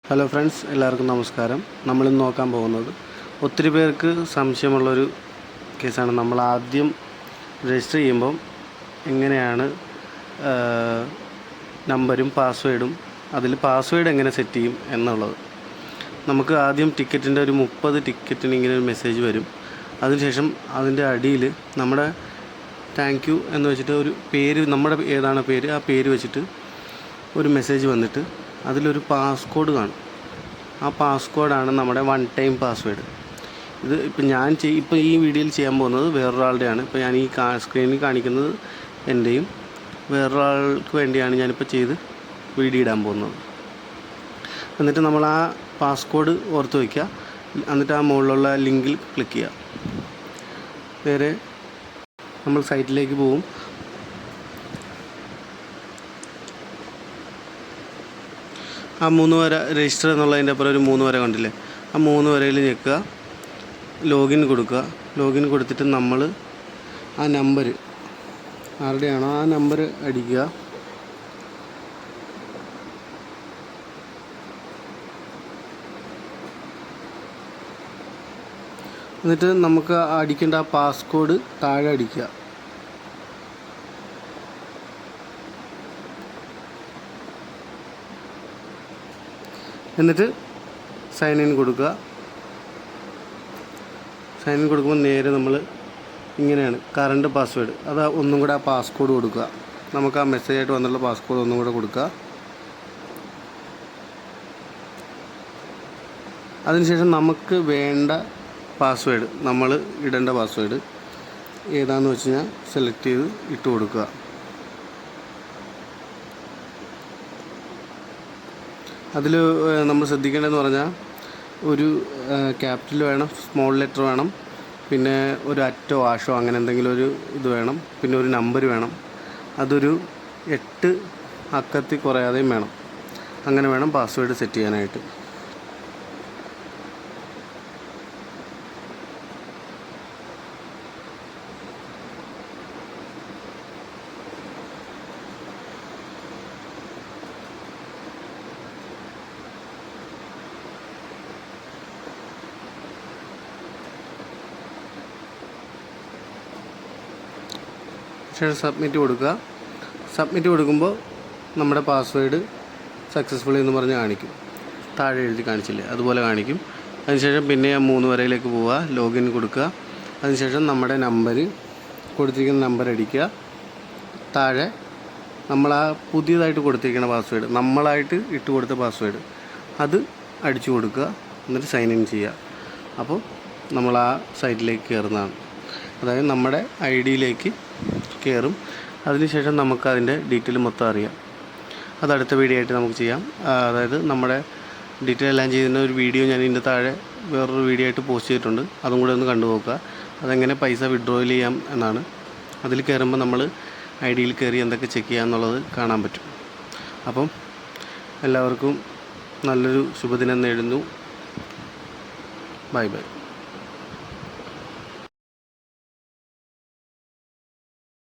Hello friends, എല്ലാവർക്കും നമസ്കാരം. നമ്മളിന്ന് നോക്കാൻ പോകുന്നത് ഒത്തിരി പേർക്ക് സംശയമുള്ളൊരു കേസാണ്. നമ്മൾ ആദ്യം രജിസ്റ്റർ ചെയ്യുമ്പം എങ്ങനെയാണ് നമ്പരും പാസ്വേഡും അതിൽ പാസ്വേഡ് എങ്ങനെ സെറ്റ് ചെയ്യും എന്നുള്ളത്. നമുക്ക് ആദ്യം ടിക്കറ്റിൻ്റെ ഒരു 30 ടിക്കറ്റിന് ഇങ്ങനെ ഒരു മെസ്സേജ് വരും. അതിനുശേഷം അതിൻ്റെ അടിയിൽ നമ്മുടെ താങ്ക് യു എന്ന് വെച്ചിട്ട് ഒരു പേര്, നമ്മുടെ ഏതാണ് പേര്, ആ പേര് വെച്ചിട്ട് ഒരു മെസ്സേജ് വന്നിട്ട് അതിലൊരു പാസ്കോഡ് കാണും. ആ പാസ്കോഡാണ് നമ്മുടെ വൺ ടൈം പാസ്വേഡ്. ഇത് ഇപ്പോൾ ഈ വീഡിയോയിൽ ചെയ്യാൻ പോകുന്നത് വേറൊരാളുടെയാണ്. ഇപ്പോൾ ഞാൻ ഈ സ്ക്രീനിൽ കാണിക്കുന്നത് എൻ്റെയും വേറൊരാൾക്ക് വേണ്ടിയാണ് ഞാനിപ്പോൾ ചെയ്ത് വീഡിയോ ഇടാൻ പോകുന്നത്. എന്നിട്ട് നമ്മൾ ആ പാസ്കോഡ് ഓർത്ത് വയ്ക്കുക. എന്നിട്ട് ആ മുകളിലുള്ള ലിങ്കിൽ ക്ലിക്ക് ചെയ്യുക. വേറെ നമ്മൾ സൈറ്റിലേക്ക് പോവും. ആ 3 വര രജിസ്റ്റർ എന്നുള്ളതിൻ്റെ അപ്പുറം ഒരു 3 വര കണ്ടില്ലേ, ആ 3 വരയിൽ ഞെക്കുക, ലോഗിൻ കൊടുക്കുക. ലോഗിൻ കൊടുത്തിട്ട് നമ്മൾ ആ നമ്പർ ആരുടെയാണോ ആ നമ്പർ അടിക്കുക. എന്നിട്ട് നമുക്ക് അടിക്കേണ്ട ആ പാസ്കോഡ് താഴെ അടിക്കുക. എന്നിട്ട് സൈൻ ഇൻ കൊടുക്കുക. സൈൻ ഇൻ കൊടുക്കുമ്പോൾ നേരെ നമ്മൾ ഇങ്ങനെയാണ് കറണ്ട് പാസ്വേഡ്, അത് ഒന്നും കൂടെ ആ പാസ്കോഡ് കൊടുക്കുക. നമുക്ക് ആ മെസ്സേജായിട്ട് വന്നുള്ള പാസ്കോഡ് ഒന്നും കൂടെ കൊടുക്കുക. അതിനുശേഷം നമുക്ക് വേണ്ട പാസ്വേഡ്, നമ്മൾ ഇടേണ്ട പാസ്വേഡ് ഏതാണെന്ന് വെച്ച് കഴിഞ്ഞാൽ സെലക്ട് ചെയ്ത് ഇട്ട് കൊടുക്കുക. അതിൽ നമ്മൾ ശ്രദ്ധിക്കേണ്ടതെന്ന് പറഞ്ഞാൽ ഒരു ക്യാപിറ്റൽ വേണം, സ്മോൾ ലെറ്റർ വേണം, പിന്നെ ഒരു അറ്റോ ആഷോ അങ്ങനെ എന്തെങ്കിലും ഒരു ഇത് വേണം, പിന്നെ ഒരു നമ്പർ വേണം. അതൊരു 8 അക്കത്തിൽ കുറയാതെയും വേണം. അങ്ങനെ വേണം പാസ്വേഡ് സെറ്റ് ചെയ്യാനായിട്ട്. ശേഷം സബ്മിറ്റ് കൊടുക്കുക. സബ്മിറ്റ് കൊടുക്കുമ്പോൾ നമ്മുടെ പാസ്വേഡ് സക്സസ്ഫുള്ളി എന്ന് പറഞ്ഞ് കാണിക്കും. താഴെ എഴുതി കാണിച്ചില്ലേ, അതുപോലെ കാണിക്കും. അതിനുശേഷം പിന്നെ 3 വരയിലേക്ക് പോവുക, ലോഗിൻ കൊടുക്കുക. അതിനുശേഷം നമ്മുടെ നമ്പർ, കൊടുത്തിരിക്കുന്ന നമ്പർ അടിക്കുക. താഴെ നമ്മൾ ആ പുതിയതായിട്ട് കൊടുത്തിരിക്കുന്ന പാസ്വേഡ്, നമ്മളായിട്ട് ഇട്ട് കൊടുത്ത പാസ്വേഡ്, അത് അടിച്ചു കൊടുക്കുക. എന്നിട്ട് സൈൻ ഇൻ ചെയ്യുക. അപ്പോൾ നമ്മൾ ആ സൈറ്റിലേക്ക് കയറുന്നതാണ്. അതായത് നമ്മുടെ ഐഡിയിലേക്ക് കയറും. അതിനുശേഷം നമുക്ക് അതിൻ്റെ ഡീറ്റെയിൽ മൊത്തം അറിയാം. അത് അടുത്ത വീഡിയോ ആയിട്ട് നമുക്ക് ചെയ്യാം. അതായത് നമ്മുടെ ഡീറ്റെയിൽ എല്ലാം ചെയ്യുന്ന ഒരു വീഡിയോ ഞാൻ ഇതിൻ്റെ താഴെ വേറൊരു വീഡിയോ ആയിട്ട് പോസ്റ്റ് ചെയ്തിട്ടുണ്ട്. അതും കൂടെ ഒന്ന് കണ്ടു നോക്കുക. അതെങ്ങനെ പൈസ വിഡ്രോയിൽ ചെയ്യാം എന്നാണ്. അതിൽ കയറുമ്പോൾ നമ്മൾ ഐഡിയിൽ കയറി എന്തൊക്കെ ചെക്ക് ചെയ്യുക എന്നുള്ളത് കാണാൻ പറ്റും. അപ്പം എല്ലാവർക്കും നല്ലൊരു ശുഭദിനം നേരുന്നു. Bye bye.